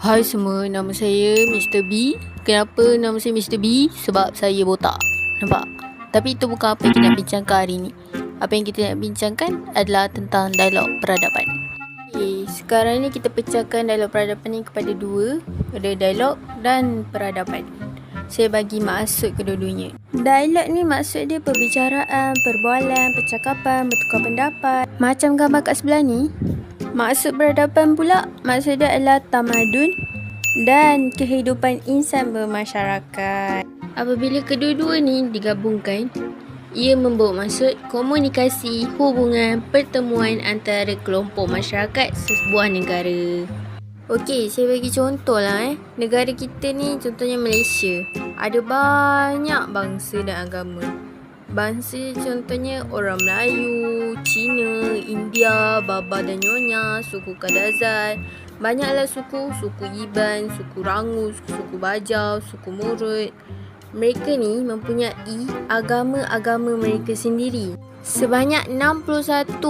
Hai semua, nama saya Mr. B. Kenapa nama saya Mr. B? Sebab saya botak. Nampak? Tapi itu bukan apa yang kita nak bincangkan hari ni. Apa yang kita nak bincangkan adalah tentang dialog peradaban. Okay, sekarang ni kita pecahkan dialog peradaban ni kepada dua. Ada dialog dan peradaban. Saya bagi maksud kedua-duanya. Dialog ni maksud dia perbicaraan, perbualan, percakapan, bertukar pendapat. Macam gambar kat sebelah ni. Maksud peradaban pula, maksud dia adalah tamadun dan kehidupan insan bermasyarakat. Apabila kedua-dua ni digabungkan, ia membawa maksud komunikasi, hubungan, pertemuan antara kelompok masyarakat sebuah negara. Okey, saya bagi contoh lah Negara kita ni contohnya Malaysia. Ada banyak bangsa dan agama. Bangsa contohnya orang Melayu, Cina, India, Baba dan Nyonya, suku Kadazan. Banyaklah suku, suku Iban, suku Rangus, suku Bajau, suku Murut. Mereka ni mempunyai agama-agama mereka sendiri. Sebanyak 61%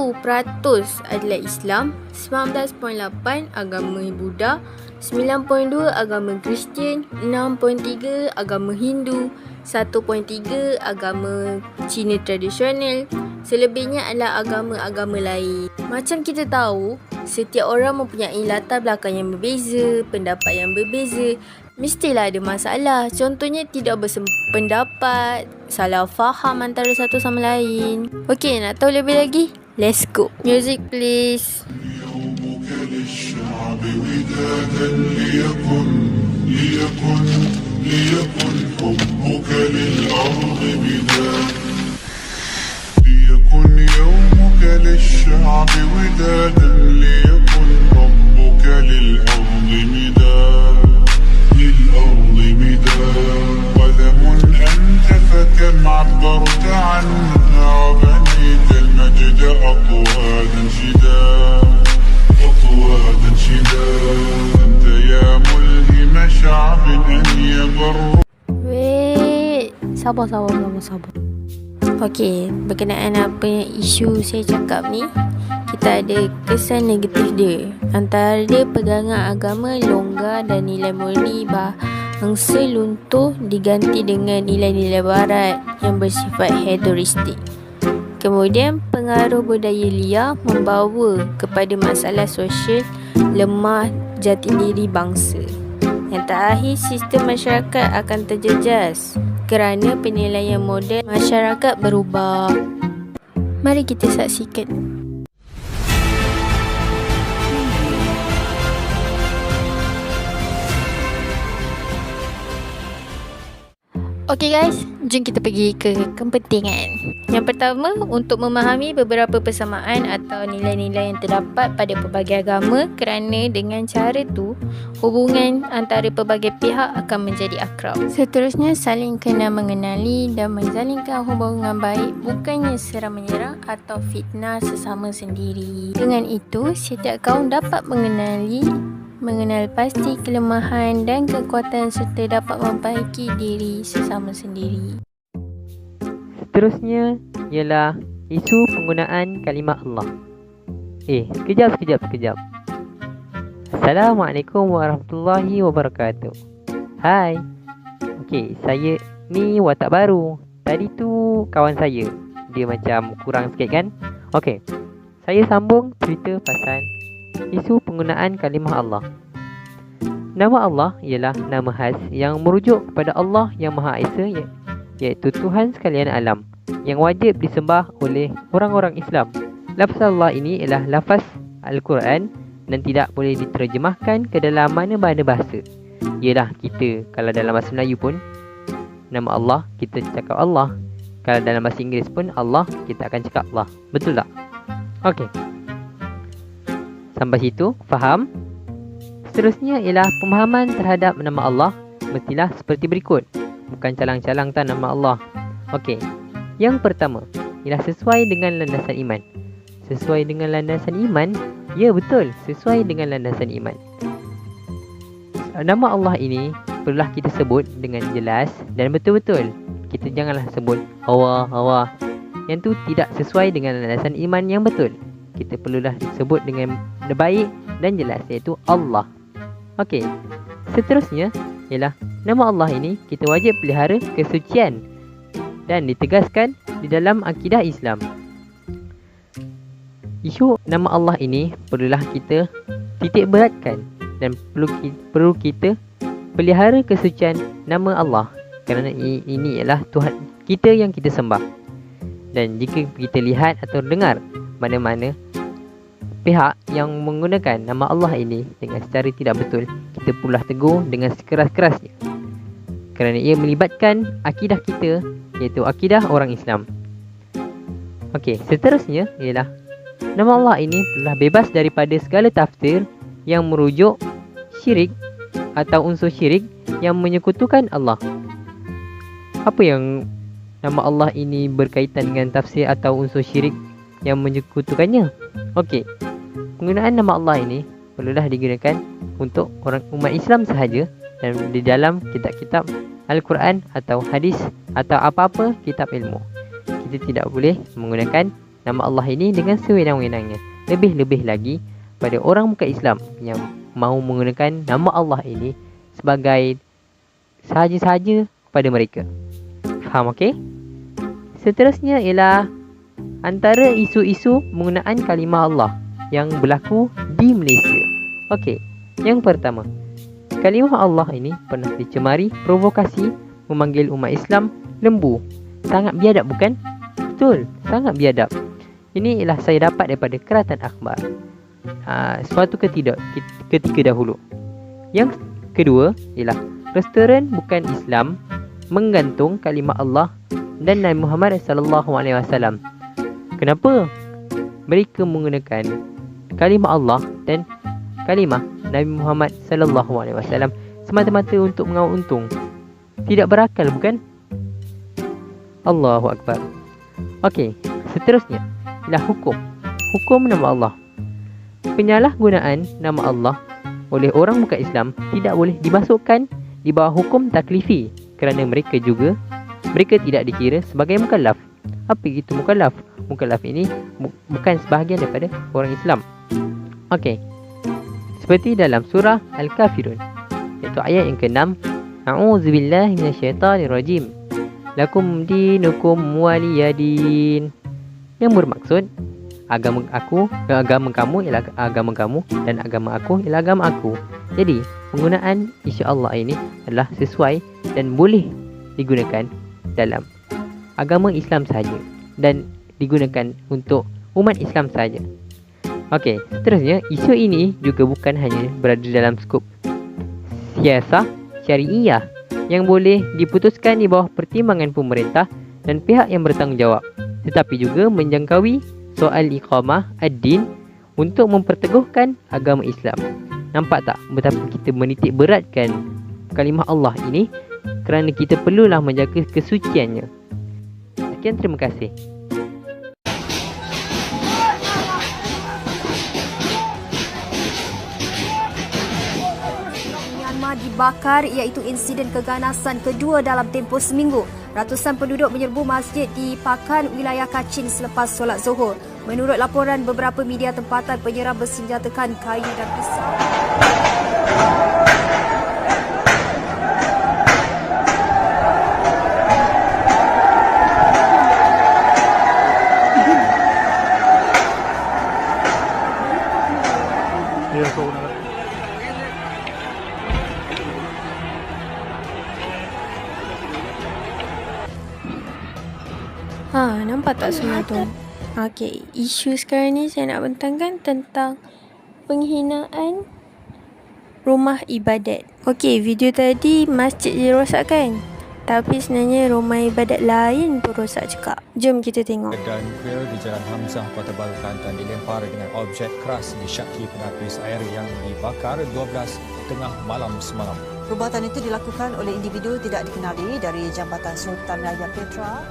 adalah Islam, 19.8 agama Buddha, 9.2 agama Kristian, 6.3 agama Hindu, 1.3 agama Cina tradisional. Selebihnya adalah agama-agama lain. Macam kita tahu, setiap orang mempunyai latar belakang yang berbeza, pendapat yang berbeza. Mestilah ada masalah. Contohnya tidak bersependapat, salah faham antara satu sama lain. Okey, nak tahu lebih lagi? Let's go. Music please. ليكن حبك للأرض بداد ليكن يومك للشعب ودادا ليكن حبك للأرض مداد قلم أنت فكم عبرت عنها وبنيت المجد أطوادا شداد أنت يا ملهم شعب أن يبر. Wait, sabar. Okey, berkenaan apa isu saya cakap ni, kita ada kesan negatif dia. Antara dia pegangan agama longgar dan nilai murni bangsa luntuh diganti dengan nilai-nilai barat yang bersifat hedonistik. Kemudian pengaruh budaya liar membawa kepada masalah sosial lemah jati diri bangsa. Yang terakhir, sistem masyarakat akan terjejas kerana penilaian moden masyarakat berubah. Mari kita saksikan. Okey guys, jom kita pergi ke kepentingan. Yang pertama, untuk memahami beberapa persamaan atau nilai-nilai yang terdapat pada pelbagai agama, kerana dengan cara tu, hubungan antara pelbagai pihak akan menjadi akrab. Seterusnya, saling kenal mengenali dan menjalinkan hubungan baik, bukannya serang-menyerang atau fitnah sesama sendiri. Dengan itu, setiap kaum dapat mengenal pasti kelemahan dan kekuatan serta dapat memperbaiki diri sesama sendiri. Seterusnya ialah isu penggunaan kalimah Allah. Sekejap. Assalamualaikum warahmatullahi wabarakatuh. Hai. Okey, saya ni watak baru. Tadi tu kawan saya. Dia macam kurang sikit kan? Okey. Saya sambung cerita pasal isu penggunaan kalimah Allah. Nama Allah ialah nama khas yang merujuk kepada Allah yang Maha Esa, iaitu Tuhan sekalian alam, yang wajib disembah oleh orang-orang Islam. Lafaz Allah ini ialah lafaz Al-Quran dan tidak boleh diterjemahkan ke dalam mana-mana bahasa. Ialah kita, kalau dalam bahasa Melayu pun, nama Allah, kita cakap Allah. Kalau dalam bahasa Inggeris pun Allah, kita akan cakap Allah. Betul tak? Okey. Sampai situ, faham? Seterusnya ialah pemahaman terhadap nama Allah mestilah seperti berikut. Bukan calang-calang tak nama Allah. Okey. Yang pertama, ialah sesuai dengan landasan iman. Sesuai dengan landasan iman? Ya, betul. Sesuai dengan landasan iman. Nama Allah ini perlulah kita sebut dengan jelas dan betul-betul. Kita janganlah sebut Allah. Yang tu tidak sesuai dengan landasan iman yang betul. Kita perlulah sebut dengan baik dan jelas, iaitu Allah. Okey, seterusnya ialah nama Allah ini kita wajib pelihara kesucian dan ditegaskan di dalam akidah Islam. Isu nama Allah ini perlulah kita titik beratkan dan perlu kita pelihara kesucian nama Allah kerana ini ialah Tuhan kita yang kita sembah. Dan jika kita lihat atau dengar mana-mana pihak yang menggunakan nama Allah ini dengan secara tidak betul, kita perlulah tegur dengan sekeras-kerasnya kerana ia melibatkan akidah kita, iaitu akidah orang Islam. Okey, seterusnya ialah nama Allah ini telah bebas daripada segala tafsir yang merujuk syirik atau unsur syirik yang menyekutukan Allah. Apa yang nama Allah ini berkaitan dengan tafsir atau unsur syirik yang menyekutukannya? Okey, penggunaan nama Allah ini perlulah digunakan untuk orang umat Islam sahaja dan di dalam kitab-kitab Al-Quran atau hadis atau apa-apa kitab ilmu. Kita tidak boleh menggunakan nama Allah ini dengan sewenang-wenangnya. Lebih-lebih lagi pada orang bukan Islam yang mahu menggunakan nama Allah ini sebagai sahaja-sahaja kepada mereka. Faham, okey? Seterusnya ialah antara isu-isu penggunaan kalimah Allah yang berlaku di Malaysia. Okey, yang pertama, kalimah Allah ini pernah dicemari provokasi memanggil umat Islam lembu. Sangat biadab, bukan? Betul, sangat biadab. Ini ialah saya dapat daripada Keratan Akhbar suatu ketika dahulu. Yang kedua ialah restoran bukan Islam menggantung kalimah Allah dan Nabi Muhammad SAW. Kenapa mereka menggunakan kalimah Allah dan kalimah Nabi Muhammad SAW semata-mata untuk mengaut untung? Tidak berakal, bukan? Allahu Akbar. Okey, seterusnya ialah hukum nama Allah. Penyalahgunaan nama Allah oleh orang bukan Islam tidak boleh dimasukkan di bawah hukum taklifi kerana mereka tidak dikira sebagai mukallaf. Apa itu mukallaf? Mukallaf ini bukan sebahagian daripada orang Islam. Okey, seperti dalam surah Al-Kafirun, iaitu ayat yang ke-6, A'udzubillahi minasyaitanirrajim, lakum dinukum waliyadin, yang bermaksud agama kamu ialah agama kamu dan agama aku ialah agama aku. Jadi penggunaan insya Allah ini adalah sesuai dan boleh digunakan dalam agama Islam sahaja dan digunakan untuk umat Islam sahaja. Okey, seterusnya isu ini juga bukan hanya berada dalam skop siasah syariah yang boleh diputuskan di bawah pertimbangan pemerintah dan pihak yang bertanggungjawab, tetapi juga menjangkaui soal iqamah ad-din untuk memperteguhkan agama Islam. Nampak tak betapa kita menitik beratkan kalimah Allah ini kerana kita perlulah menjaga kesuciannya. Sekian, terima kasih. Myanmar dibakar iaitu insiden keganasan kedua dalam tempoh seminggu. Ratusan penduduk menyerbu masjid di Pakan, wilayah Kachin selepas solat Zuhur. Menurut laporan beberapa media tempatan, penyerang bersenjatakan kayu dan pisau. Nampak tak semua tu? Okey, isu sekarang ni saya nak bentangkan tentang penghinaan rumah ibadat. Okey, video tadi masjid dirosakkan, tapi sebenarnya rumah ibadat lain pun rosak juga. Jom kita tengok. Dan kuil di Jalan Hamzah, Kota Baru, Kelantan dilempar dengan objek keras disyaki penapis air yang dibakar 12 tengah malam semalam. Perbuatan itu dilakukan oleh individu tidak dikenali dari Jambatan Sultan Raya Petra.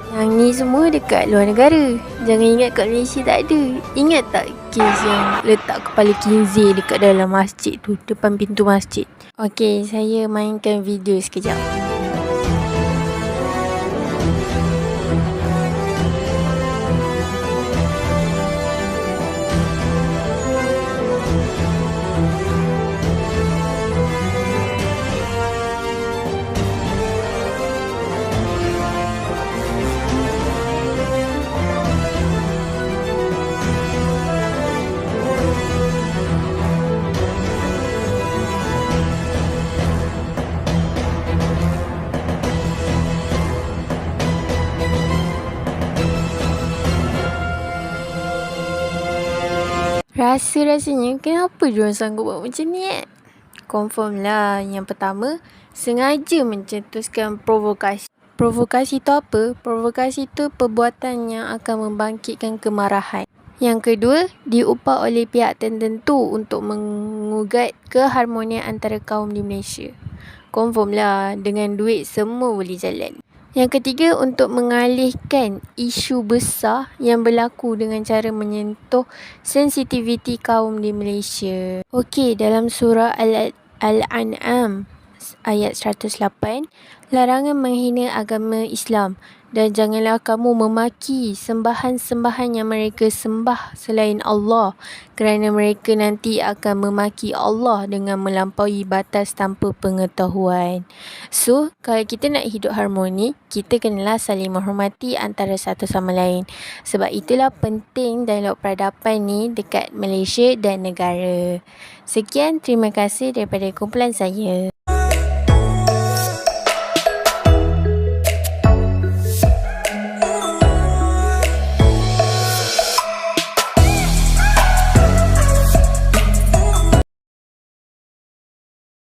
Yang ni semua dekat luar negara. Jangan ingat kat Malaysia tak ada. Ingat tak kes yang letak kepala kinzir dekat dalam masjid tu, depan pintu masjid? Okey, saya mainkan video sekejap. Rasa-rasanya kenapa diorang sanggup buat macam ni Confirm lah. Yang pertama, sengaja mencetuskan provokasi. Provokasi tu apa? Provokasi tu perbuatan yang akan membangkitkan kemarahan. Yang kedua, diupah oleh pihak tertentu untuk mengugat keharmonian antara kaum di Malaysia. Confirm lah, dengan duit semua boleh jalan. Yang ketiga, untuk mengalihkan isu besar yang berlaku dengan cara menyentuh sensitiviti kaum di Malaysia. Okey, dalam surah Al-An'am ayat 108, larangan menghina agama Islam dan janganlah kamu memaki sembahan-sembahan yang mereka sembah selain Allah, kerana mereka nanti akan memaki Allah dengan melampaui batas tanpa pengetahuan. So, kalau kita nak hidup harmoni, kita kenalah saling menghormati antara satu sama lain. Sebab itulah penting dialog peradaban ni dekat Malaysia dan negara. Sekian, terima kasih daripada kumpulan saya.